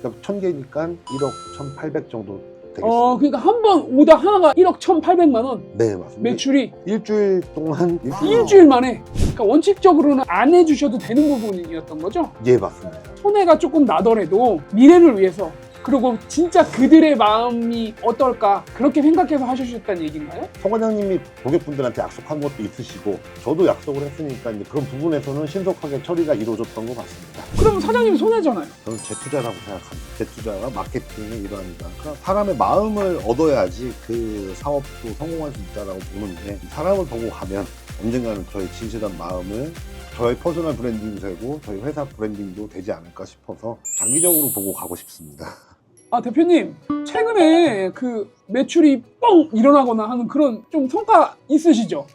그러니까 1000개니까 1억 1800 정도 되겠습니다. 그러니까 한 번 오다 하나가 1억 1,800만 원 네, 맞습니다. 매출이 일주일 동안 일주일 만에. 그러니까 원칙적으로는 안 해주셔도 되는 부분이었던 거죠? 예, 맞습니다. 손해가 조금 나더라도 미래를 위해서, 그리고 진짜 그들의 마음이 어떨까 그렇게 생각해서 하셨다는 얘기인가요? 서 과장님이 고객분들한테 약속한 것도 있으시고 저도 약속을 했으니까 이제 그런 부분에서는 신속하게 처리가 이루어졌던 것 같습니다. 그러면 사장님 손해잖아요. 저는 재투자라고 생각합니다. 재투자가 마케팅의 일환이다. 그러니까 사람의 마음을 얻어야지 그 사업도 성공할 수 있다라고 보는데, 사람을 보고 가면 언젠가는 저의 진실한 마음을 저희 퍼스널 브랜딩도 되고 저희 회사 브랜딩도 되지 않을까 싶어서 장기적으로 보고 가고 싶습니다. 대표님, 최근에 그 매출이 뻥 일어나거나 하는 그런 좀 성과 있으시죠?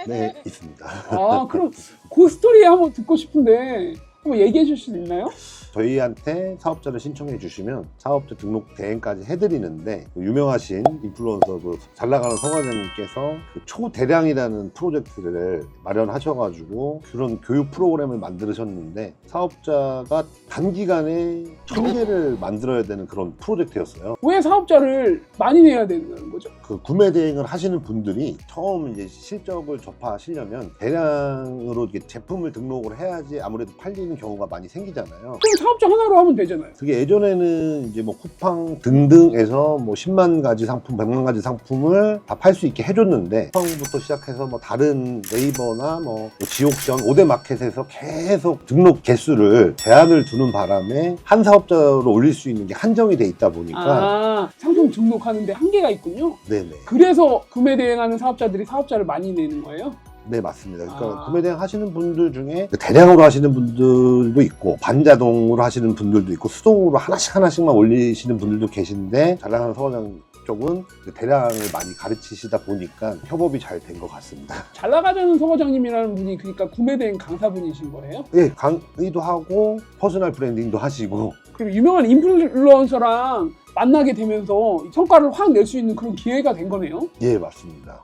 네, 있습니다. 그럼 그 스토리 한번 듣고 싶은데 한번 얘기해 주실 수 있나요? 저희한테 사업자를 신청해 주시면 사업자 등록 대행까지 해드리는데, 유명하신 인플루언서 잘 나가는 서 과장님께서 그 초대량이라는 프로젝트를 마련하셔가지고 그런 교육 프로그램을 만드셨는데, 사업자가 단기간에 1000개를 만들어야 되는 그런 프로젝트였어요. 왜 사업자를 많이 내야 되는 거죠? 그 구매 대행을 하시는 분들이 처음 이제 실적을 접하시려면 대량으로 이렇게 제품을 등록을 해야지 아무래도 팔리는 경우가 많이 생기잖아요. 그럼 사업자 하나로 하면 되잖아요. 그게 예전에는 이제 뭐 쿠팡 등등에서 뭐 10만 가지 상품, 100만 가지 상품을 다 팔 수 있게 해줬는데, 쿠팡부터 시작해서 뭐 다른 네이버나 뭐 지옥션, 5대 마켓에서 계속 등록 개수를 제한을 두는 바람에 한 사업자로 올릴 수 있는 게 한정이 돼 있다 보니까. 상품 등록하는데 한계가 있군요. 네네. 그래서 구매 대행하는 사업자들이 사업자를 많이 내는 거예요? 네, 맞습니다. 그러니까 구매 대행 하시는 분들 중에 대량으로 하시는 분들도 있고, 반자동으로 하시는 분들도 있고, 수동으로 하나씩만 올리시는 분들도 계신데, 잘 나가는 서 과장 쪽은 대량을 많이 가르치시다 보니까 협업이 잘 된 것 같습니다. 잘 나가자는 서 과장님이라는 분이 그러니까 구매 대행 강사분이신 거예요? 예, 강의도 하고 퍼스널 브랜딩도 하시고. 그리고 유명한 인플루언서랑 만나게 되면서 성과를 확 낼 수 있는 그런 기회가 된 거네요? 예, 맞습니다.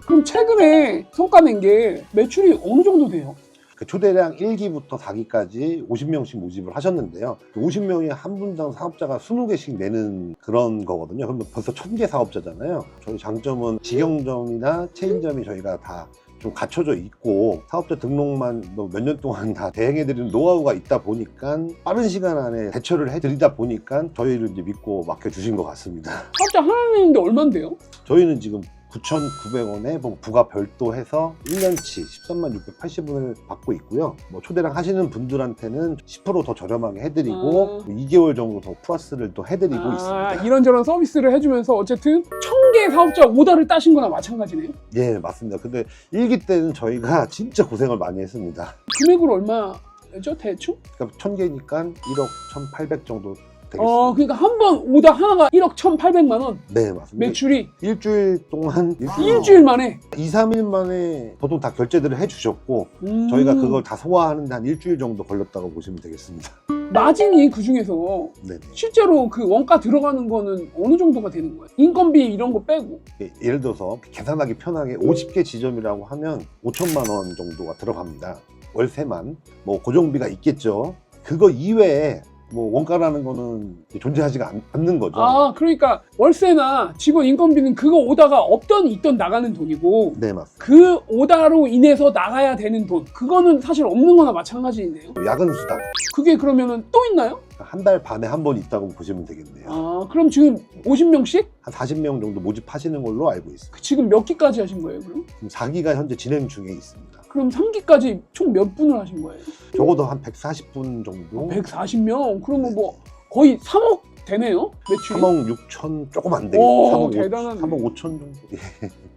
그럼 최근에 성과 낸 게 매출이 어느 정도 돼요? 그 초대량 1기부터 4기까지 50명씩 모집을 하셨는데요. 50명이 한 분당 사업자가 20개씩 내는 그런 거거든요. 그러면 벌써 1000개 사업자잖아요. 저희 장점은 직영점이나 체인점이 저희가 다 좀 갖춰져 있고, 사업자 등록만 몇 년 동안 다 대행해드리는 노하우가 있다 보니까 빠른 시간 안에 대처를 해드리다 보니까 저희를 이제 믿고 맡겨주신 것 같습니다. 사업자 하나 내는데 얼만데요? 저희는 지금 9,900원에 부가 별도해서 1년치 13만 680원을 받고 있고요. 뭐 초대량 하시는 분들한테는 10% 더 저렴하게 해드리고 2개월 정도 더 플러스를 또 해드리고 있습니다. 이런저런 서비스를 해주면서 어쨌든 1000개 사업자 오더를 따신 거나 마찬가지네요? 예, 맞습니다. 근데 1기 때는 저희가 진짜 고생을 많이 했습니다. 금액으로 얼마죠, 대충? 그러니까 1000개니까 1억 1800 정도 되겠습니다. 그러니까 한 번 오다 하나가 1억 1,800만 원 네, 맞습니다. 매출이 일주일 동안 일주일 만에 2, 3일 만에 보통 다 결제들을 해주셨고, 저희가 그걸 다 소화하는데 한 일주일 정도 걸렸다고 보시면 되겠습니다. 마진이 그 중에서 네네. 실제로 그 원가 들어가는 거는 어느 정도가 되는 거예요? 인건비 이런 거 빼고. 예를 들어서 계산하기 편하게 50개 지점이라고 하면 5천만 원 정도가 들어갑니다. 월세만. 뭐 고정비가 있겠죠. 그거 이외에 뭐 원가라는 거는 존재하지가 않는 거죠. 그러니까 월세나 직원 인건비는 그거 오다가 없던 있던 나가는 돈이고, 네, 맞습니다. 그 오다로 인해서 나가야 되는 돈, 그거는 사실 없는 거나 마찬가지인데요. 야근 수당 그게 그러면은 또 있나요? 한 달 반에 한 번 있다고 보시면 되겠네요. 그럼 지금 50명씩? 한 40명 정도 모집하시는 걸로 알고 있습니다. 지금 몇 기까지 하신 거예요, 그럼? 지금 4기가 현재 진행 중에 있습니다. 그럼 3기까지 총 몇 분을 하신 거예요? 적어도 한 140분 정도. 140명? 그러면 뭐 거의 3억 되네요? 매출이? 3억 6천 조금 안 되겠죠. 오, 3억 대단하네. 3억 5천 정도.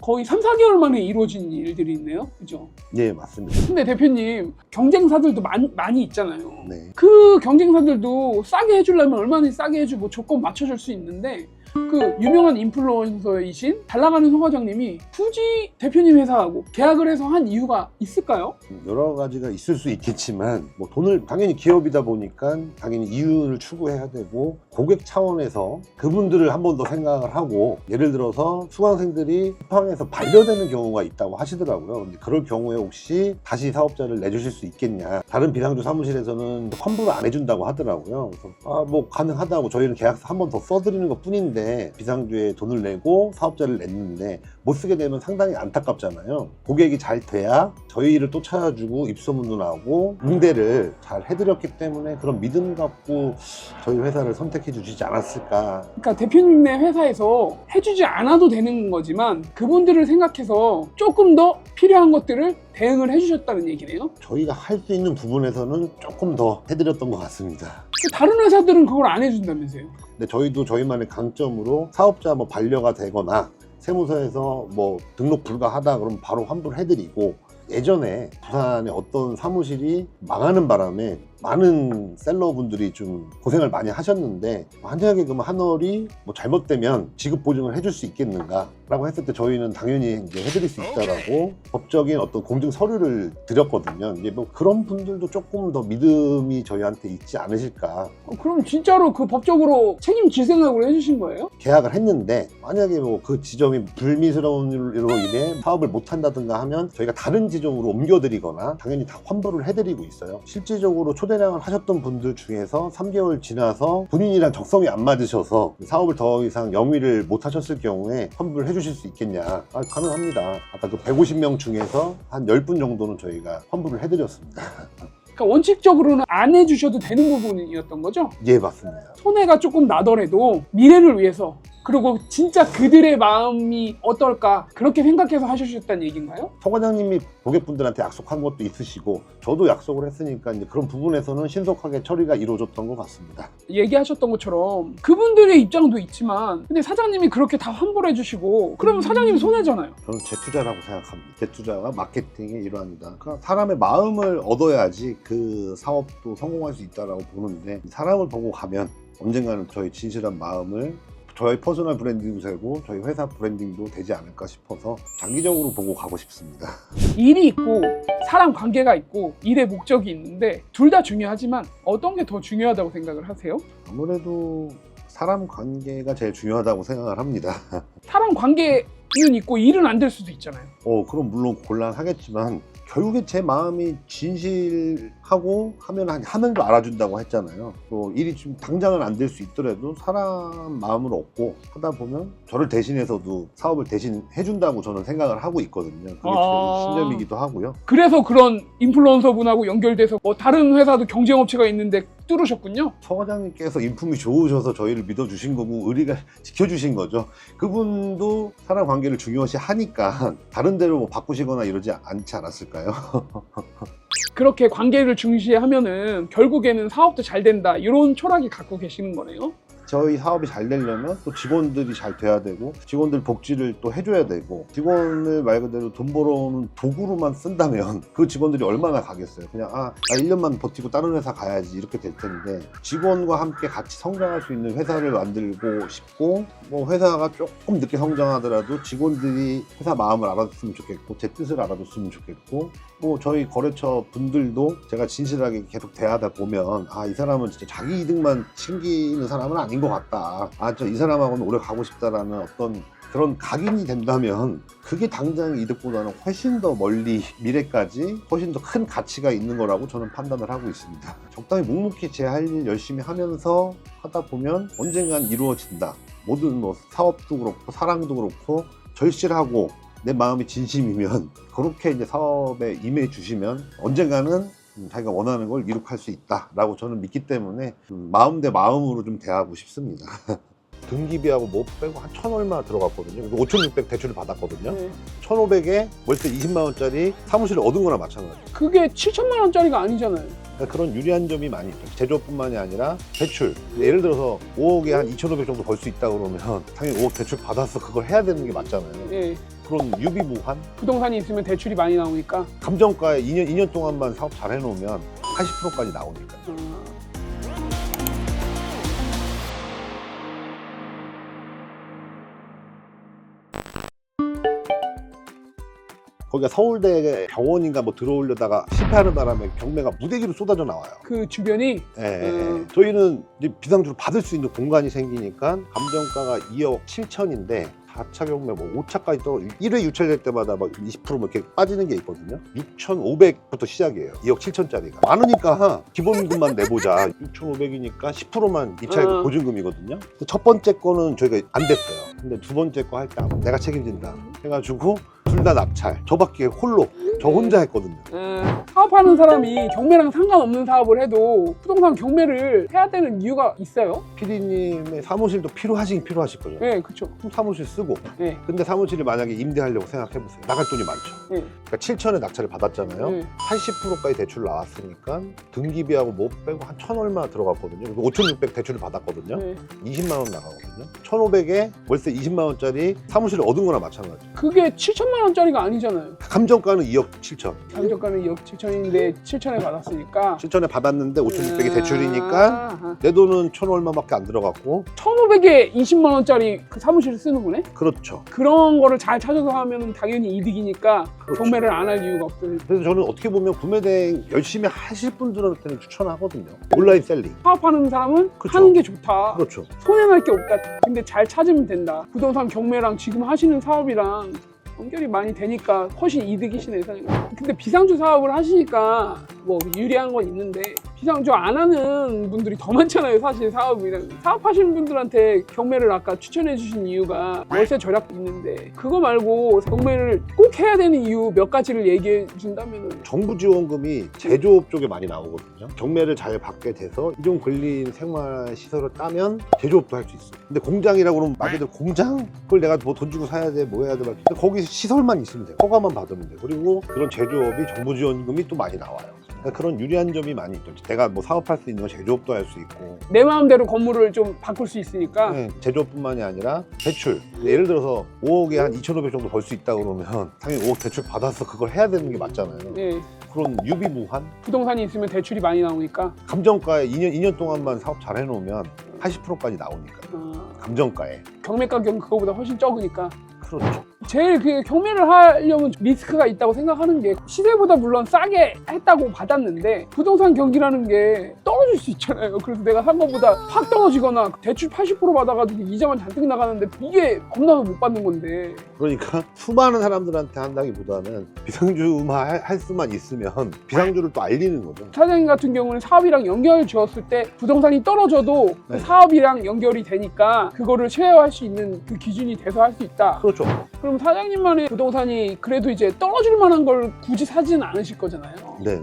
거의 3, 4개월 만에 이루어진 일들이 있네요, 그죠? 예, 맞습니다. 근데 대표님, 경쟁사들도 많이 있잖아요. 네. 그 경쟁사들도 싸게 해주려면 얼마나 싸게 해주고 조건 맞춰줄 수 있는데, 그 유명한 인플루언서이신 잘 나가는 송 과장님이 굳이 대표님 회사하고 계약을 해서 한 이유가 있을까요? 여러 가지가 있을 수 있겠지만 뭐 돈을 당연히 기업이다 보니까 당연히 이윤을 추구해야 되고 고객 차원에서 그분들을 한 번 더 생각을 하고 예를 들어서 수강생들이 쿠팡에서 반려되는 경우가 있다고 하시더라고요. 근데 그럴 경우에 혹시 다시 사업자를 내주실 수 있겠냐. 다른 비상주 사무실에서는 환불을 안 해준다고 하더라고요. 그래서 뭐 가능하다고 저희는 계약서 한 번 더 써드리는 것 뿐인데 비상주에 돈을 내고 사업자를 냈는데 못 쓰게 되면 상당히 안타깝잖아요. 고객이 잘 돼야 저희를 또 찾아주고 입소문도 나오고 응대를 잘 해드렸기 때문에 그런 믿음 갖고 저희 회사를 선택해 주시지 않았을까. 그러니까 대표님네 회사에서 해주지 않아도 되는 거지만 그분들을 생각해서 조금 더 필요한 것들을 대응을 해주셨다는 얘기네요. 저희가 할 수 있는 부분에서는 조금 더 해드렸던 것 같습니다. 다른 회사들은 그걸 안 해준다면서요? 근데 저희도 저희만의 강점으로 사업자 뭐 반려가 되거나 세무서에서 뭐 등록 불가하다 그러면 바로 환불해드리고 예전에 부산의 어떤 사무실이 망하는 바람에 많은 셀러분들이 좀 고생을 많이 하셨는데 만약에 그 한월이 뭐 잘못되면 지급 보증을 해줄 수 있겠는가 라고 했을 때 저희는 당연히 이제 해드릴 수 있다라고 법적인 어떤 공증 서류를 드렸거든요. 이제 뭐 그런 분들도 조금 더 믿음이 저희한테 있지 않으실까. 그럼 진짜로 그 법적으로 책임질 생각으로 해주신 거예요? 계약을 했는데 만약에 뭐 그 지점이 불미스러운 일로 인해 사업을 못 한다든가 하면 저희가 다른 지점으로 옮겨드리거나 당연히 다 환불을 해드리고 있어요. 실질적으로 초대량을 하셨던 분들 중에서 3개월 지나서 본인이랑 적성이 안 맞으셔서 사업을 더 이상 영위를 못 하셨을 경우에 환불을 해주실 수 있겠냐. 가능합니다. 아까 그 150명 중에서 한 10분 정도는 저희가 환불을 해드렸습니다. 그러니까 원칙적으로는 안 해주셔도 되는 부분이었던 거죠? 예, 맞습니다. 손해가 조금 나더라도 미래를 위해서 그리고 진짜 그들의 마음이 어떨까 그렇게 생각해서 하셨다는 얘기인가요? 서 과장님이 고객분들한테 약속한 것도 있으시고 저도 약속을 했으니까 이제 그런 부분에서는 신속하게 처리가 이루어졌던 것 같습니다. 얘기하셨던 것처럼 그분들의 입장도 있지만 근데 사장님이 그렇게 다 환불해 주시고 그러면 사장님이 손해잖아요. 저는 재투자라고 생각합니다. 재투자가 마케팅의 일환이다. 그러니까 사람의 마음을 얻어야지 그 사업도 성공할 수 있다고 보는데 사람을 보고 가면 언젠가는 저희 진실한 마음을 저희 퍼스널 브랜딩도 되고 저희 회사 브랜딩도 되지 않을까 싶어서 장기적으로 보고 가고 싶습니다. 일이 있고 사람 관계가 있고 일의 목적이 있는데 둘 다 중요하지만 어떤 게 더 중요하다고 생각을 하세요? 아무래도 사람 관계가 제일 중요하다고 생각을 합니다. 사람 관계는 있고 일은 안 될 수도 있잖아요. 그럼 물론 곤란하겠지만 결국에 제 마음이 진실하고 하면 또 알아준다고 했잖아요. 또 일이 좀 당장은 안 될 수 있더라도 사람 마음을 얻고 하다 보면 저를 대신해서도 사업을 대신 해준다고 저는 생각을 하고 있거든요. 그게 제 신념이기도 하고요. 그래서 그런 인플루언서 분하고 연결돼서 뭐 다른 회사도 경쟁업체가 있는데 뚫으셨군요. 서 과장님께서 인품이 좋으셔서 저희를 믿어주신 거고 의리가 지켜주신 거죠. 그분도 사람 관계를 중요시 하니까 다른 데로 뭐 바꾸시거나 이러지 않지 않았을까요? 그렇게 관계를 중시하면은 결국에는 사업도 잘 된다 이런 철학이 갖고 계시는 거네요. 저희 사업이 잘 되려면 또 직원들이 잘 돼야 되고 직원들 복지를 또 해줘야 되고 직원을 말 그대로 돈 벌어오는 도구로만 쓴다면 그 직원들이 얼마나 가겠어요. 그냥 1년만 버티고 다른 회사 가야지 이렇게 될 텐데 직원과 함께 같이 성장할 수 있는 회사를 만들고 싶고 뭐 회사가 조금 늦게 성장하더라도 직원들이 회사 마음을 알아줬으면 좋겠고 제 뜻을 알아줬으면 좋겠고 뭐 저희 거래처 분들도 제가 진실하게 계속 대하다 보면 이 사람은 진짜 자기 이득만 챙기는 사람은 아닌 것 같다. 이 사람하고는 오래 가고 싶다라는 어떤 그런 각인이 된다면 그게 당장 이득보다는 훨씬 더 멀리 미래까지 훨씬 더 큰 가치가 있는 거라고 저는 판단을 하고 있습니다. 적당히 묵묵히 제 할 일 열심히 하면서 하다 보면 언젠간 이루어진다. 모든 뭐 사업도 그렇고 사랑도 그렇고 절실하고 내 마음이 진심이면 그렇게 이제 사업에 임해 주시면 언젠가는 자기가 원하는 걸 이룩할 수 있다라고 저는 믿기 때문에 마음 대 마음으로 좀 대하고 싶습니다. 등기비하고 뭐 빼고 한 1,000 얼마 들어갔거든요. 5,600 대출을 받았거든요. 1,500에 월세 20만 원짜리 사무실을 얻은 거나 마찬가지예요. 그게 7천만 원짜리가 아니잖아요. 그러니까 그런 유리한 점이 많이 있죠. 제조업뿐만이 아니라 대출. 예를 들어서 5억에 한 2,500 정도 벌 수 있다 그러면 당연히 5억 대출 받아서 그걸 해야 되는 게 맞잖아요. 예. 그런 유비무한 부동산이 있으면 대출이 많이 나오니까 감정가에 2년 동안만 사업 잘 해놓으면 80%까지 나오니까요. 거기가 서울대 병원인가 뭐 들어오려다가 실패하는 바람에 경매가 무대기로 쏟아져 나와요. 그 주변이 저희는 이제 비상주를 받을 수 있는 공간이 생기니까 감정가가 2억 7천인데 4차 경매 뭐 5차까지 또 1회 유찰될 때마다 막 20%뭐 이렇게 빠지는 게 있거든요. 6,500부터 시작이에요. 2억 7천짜리가. 많으니까 기본금만 내보자. 6,500이니까 10%만 입찰 보증금이거든요. 첫 번째 거는 저희가 안 됐어요. 근데 두 번째 거 할 때 내가 책임진다 해가지고 둘 다 낙찰. 저밖에 홀로. 저 혼자 했거든요. 사업하는 사람이 경매랑 상관없는 사업을 해도 부동산 경매를 해야 되는 이유가 있어요? PD님의 사무실도 필요하실 거죠. 네, 그렇죠. 사무실 쓰고. 네. 근데 사무실을 만약에 임대하려고 생각해보세요. 나갈 돈이 많죠. 네. 그러니까 7천에 낙찰을 받았잖아요. 네. 80%까지 대출 나왔으니까 등기비하고 뭐 빼고 한 1,000 얼마 들어갔거든요. 5,600 대출을 받았거든요. 네. 20만 원 나가거든요. 1,500에 월세 20만 원짜리 사무실을 얻은 거나 마찬가지. 그게 7천만 원짜리가 아니잖아요. 감정가는 2억 7천. 감정가는 2억 7천인데 7천에 받았으니까 7천에 받았는데 5,600이 대출이니까 내 돈은 1,000 얼마밖에 안 들어갔고. 1,500에 20만 원짜리 그 사무실을 쓰는 거네? 그렇죠. 그런 거를 잘 찾아서 하면 당연히 이득이니까 그렇죠. 경매를 안 할 이유가 없어요. 그래서 저는 어떻게 보면 구매대행 열심히 하실 분들한테는 추천하거든요. 온라인 셀링. 사업하는 사람은 그렇죠. 하는 게 좋다. 그렇죠. 손해날 게 없다. 근데 잘 찾으면 된다. 부동산 경매랑 지금 하시는 사업이랑 연결이 많이 되니까 훨씬 이득이시네, 사장님. 근데 비상주 사업을 하시니까 뭐 유리한 건 있는데 비상주 안 하는 분들이 더 많잖아요, 사실 사업이랑. 사업하시는 분들한테 경매를 아까 추천해 주신 이유가 월세 절약도 있는데 그거 말고 경매를 꼭 해야 되는 이유 몇 가지를 얘기해 준다면은. 정부 지원금이 제조업 쪽에 많이 나오거든요. 경매를 잘 받게 돼서 이종 근린 생활 시설을 따면 제조업도 할 수 있어요. 근데 공장이라고 그러면 말 그대로 공장? 그걸 내가 뭐 돈 주고 사야 돼, 뭐 해야 돼. 근데 거기 시설만 있으면 돼요. 허가만 받으면 돼요. 그리고 그런 제조업이 정부 지원금이 또 많이 나와요. 그러니까 그런 유리한 점이 많이 있죠. 내가 뭐 사업할 수 있는 건 제조업도 할 수 있고. 내 마음대로 건물을 좀 바꿀 수 있으니까. 네, 제조업뿐만이 아니라 대출. 예를 들어서 5억에 한 2,500 정도 벌 수 있다 그러면 당연히 5억 대출 받아서 그걸 해야 되는 게 맞잖아요. 네. 그런 유비무한 부동산이 있으면 대출이 많이 나오니까. 감정가에 2년 동안만 사업 잘 해놓으면 80%까지 나오니까. 감정가에. 경매 가격은 그거보다 훨씬 적으니까. 그렇죠. 제일 그 경매를 하려면 리스크가 있다고 생각하는 게 시세보다 물론 싸게 했다고 받았는데 부동산 경기라는 게 떨어질 수 있잖아요. 그래서 내가 산 것보다 확 떨어지거나 대출 80% 받아가지고 이자만 잔뜩 나가는데 이게 겁나서 못 받는 건데. 그러니까 수많은 사람들한테 한다기보다는 비상주만 할 수만 있으면 비상주를 또 알리는 거죠. 사장님 같은 경우는 사업이랑 연결을 지었을 때 부동산이 떨어져도 그 네. 사업이랑 연결이 되니까 그거를 최소화할 수 있는 그 기준이 돼서 할 수 있다. 그렇죠. 그럼 사장님만의 부동산이 그래도 이제 떨어질 만한 걸 굳이 사지는 않으실 거잖아요. 네.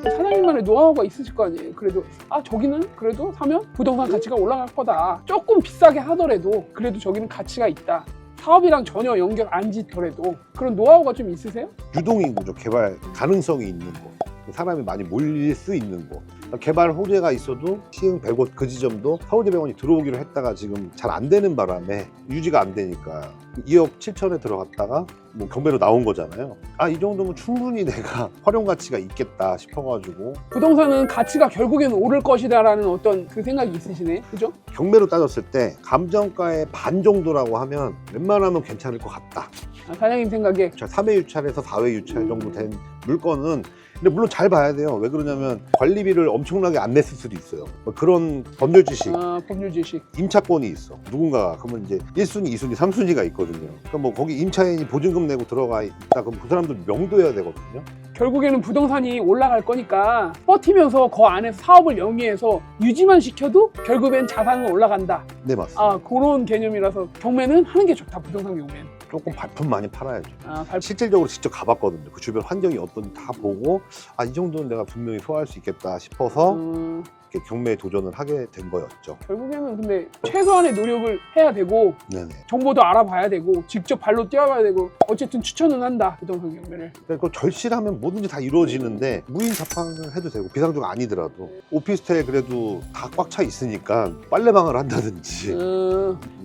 사장님만의 노하우가 있으실 거 아니에요. 그래도 저기는 그래도 사면 부동산 가치가 올라갈 거다. 조금 비싸게 하더라도 그래도 저기는 가치가 있다. 사업이랑 전혀 연결 안 짓더라도 그런 노하우가 좀 있으세요? 유동인구죠. 개발 가능성이 있는 곳. 사람이 많이 몰릴 수 있는 곳. 개발 호재가 있어도 시흥 100곳 그 지점도 서울대병원이 들어오기로 했다가 지금 잘 안 되는 바람에 유지가 안 되니까 2억 7천에 들어갔다가 뭐 경매로 나온 거잖아요. 이 정도면 충분히 내가 활용 가치가 있겠다 싶어가지고. 부동산은 가치가 결국에는 오를 것이다라는 어떤 그 생각이 있으시네. 그죠? 경매로 따졌을 때 감정가의 반 정도라고 하면 웬만하면 괜찮을 것 같다. 사장님 생각에. 3회 유찰에서 4회 유찰 정도 된 물건은 근데 물론 잘 봐야 돼요. 왜 그러냐면 관리비를 엄청나게 안 냈을 수도 있어요. 뭐 그런 법률 지식, 법률 지식. 임차권이 있어. 누군가가 그러면 이제 1순위, 2순위, 3순위가 있거든요. 그러니까 뭐 거기 임차인이 보증금 내고 들어가 있다 그럼 그 사람들 명도해야 되거든요. 결국에는 부동산이 올라갈 거니까 버티면서 그 안에서 사업을 영위해서 유지만 시켜도 결국엔 자산은 올라간다. 네, 맞습니다. 그런 개념이라서 경매는 하는 게 좋다. 부동산 경매는. 조금 발품 많이 팔아야죠. 발품. 실질적으로 직접 가봤거든요. 그 주변 환경이 어떤지 다 보고 이 정도는 내가 분명히 소화할 수 있겠다 싶어서 이렇게 경매에 도전을 하게 된 거였죠. 결국에는 근데 최소한의 노력을 해야 되고 네네. 정보도 알아봐야 되고 직접 발로 뛰어가야 되고 어쨌든 추천은 한다. 부동산 경매를. 그러니까 절실하면 뭐든지 다 이루어지는데 무인 자판을 해도 되고 비상주가 아니더라도 오피스텔 그래도 다 꽉 차 있으니까 빨래방을 한다든지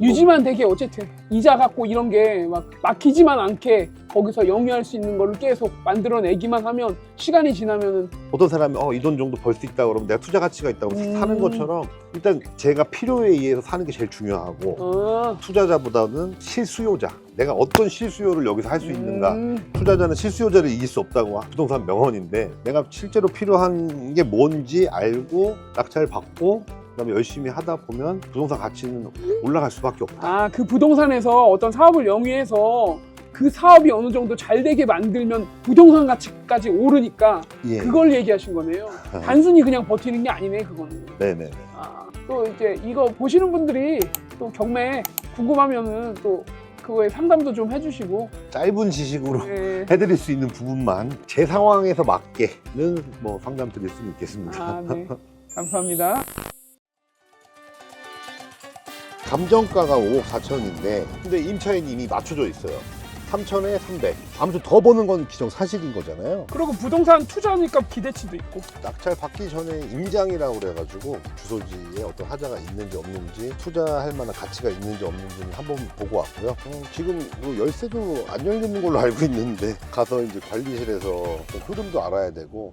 유지만 되게 어쨌든 이자 갖고 이런 게 막 막히지만 않게 거기서 영위할 수 있는 거를 계속 만들어내기만 하면 시간이 지나면은 어떤 사람이 이 돈 정도 벌 수 있다 그러면 내가 투자 가치가 있다고 사는 것처럼 일단 제가 필요에 의해서 사는 게 제일 중요하고 투자자보다는 실수요자, 내가 어떤 실수요를 여기서 할 수 있는가. 투자자는 실수요자를 이길 수 없다고 부동산 명언인데 내가 실제로 필요한 게 뭔지 알고 낙찰 받고 그다음에 열심히 하다 보면 부동산 가치는 올라갈 수밖에 없다. 그 부동산에서 어떤 사업을 영위해서 그 사업이 어느 정도 잘 되게 만들면 부동산 가치까지 오르니까 예. 그걸 얘기하신 거네요. 단순히 그냥 버티는 게 아니네, 그거는. 네네. 또 이제 이거 보시는 분들이 또 경매 궁금하면은 또 그거에 상담도 좀 해주시고. 짧은 지식으로 네. 해드릴 수 있는 부분만 제 상황에서 맞게는 뭐 상담 드릴 수는 있겠습니다. 네. 감사합니다. 감정가가 5억 4천인데 근데 임차인이 이미 맞춰져 있어요. 3천에 300. 아무튼 더 버는 건 기정사실인 거잖아요. 그리고 부동산 투자니까 기대치도 있고. 낙찰 받기 전에 임장이라고 그래가지고 주소지에 어떤 하자가 있는지 없는지 투자할 만한 가치가 있는지 없는지는 한번 보고 왔고요. 지금 뭐 열쇠도 안 열리는 걸로 알고 있는데 가서 이제 관리실에서 좀 흐름도 알아야 되고